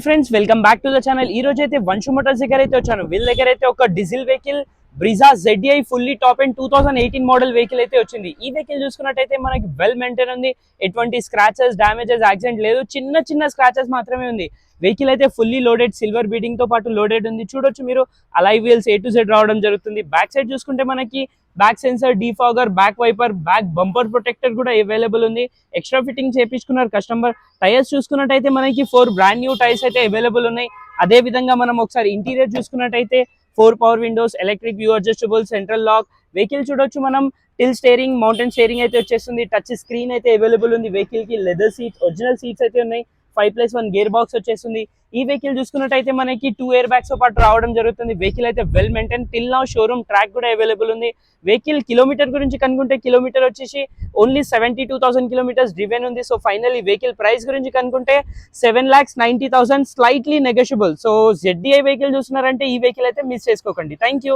Friends welcome back to the channel. ఈ రోజు అయితే వంశు మోటార్స్ దగ్గర అయితే వచ్చాను. వీళ్ళ దగ్గర అయితే ఒక diesel vehicle Brezza ZDI fully top and 2018 model vehicle అయితే వచ్చింది. ఈ వెహికల్ చూసుకున్నట్టయితే మనకి వెల్ మెయింటైన్ ఉంది. ఎటువంటి స్క్రాచెస్, డ్యామేజెస్, యాక్సిడెంట్ లేదు. చిన్న చిన్న స్క్రాచెస్ మాత్రమే ఉంది. వెహికల్ అయితే ఫుల్లీ లోడెడ్, సిల్వర్ బీడింగ్ తో పాటు లోడెడ్ ఉంది. చూడొచ్చు మీరు alloy wheels A to Z రావడం జరుగుతుంది. బ్యాక్ సైడ్ చూసుకుంటే మనకి back sensor, defogger, back wiper, back bumper protector కూడా అవైలబుల్ ఉంది. ఎక్స్ట్రా ఫిట్టింగ్ చేపించుకున్నారు కస్టమర్. టైర్స్ చూసుకున్నట్టయితే మనకి 4 బ్రాండ్ న్యూ టైర్స్ అయితే అవైలబుల్ ఉన్నాయి. అదే విధంగా మనం ఒకసారి ఇంటీరియర్ చూసుకున్నట్టయితే 4 power windows, electric view adjustable, central lock. Vehicle చూడొచ్చు మనం టిల్ స్టీరింగ్, మౌంటైన్ స్టీరింగ్ అయితే వచ్చేస్తుంది. టచ్ స్క్రీన్ అయితే అవైలబుల్ ఉంది. వెహికల్ కి లెదర్ సీట్స్, ఒరిజినల్ సీట్స్ అయితే ఉన్నాయి. 5+1 గేర్ బాక్స్ వచ్చేస్తుంది. ఈ వెహికల్ చూసుకున్నట్టయితే మనకి 2 ఎయిర్ బ్యాగ్స్ తో పాటు రావడం జరుగుతుంది. వెహికల్ అయితే well maintain. Till now showroom track కూడా అవైలబుల్ ఉంది. వెహికల్ కిలోమీటర్ గురించి కనుక్కుంటే కిలోమీటర్ వచ్చేసి ఓన్లీ 72,000 కిలోమీటర్స్ డ్రివెన్ ఉంది. సో ఫైనల్లీ వెహికల్ ప్రైస్ గురించి కనుక్కుంటే 7,90,000 slightly negotiable. So ZDI vehicle చూస్తున్నారంటే ఈ వెహికల్ అయితే మిస్ చేసుకోకండి. Thank you.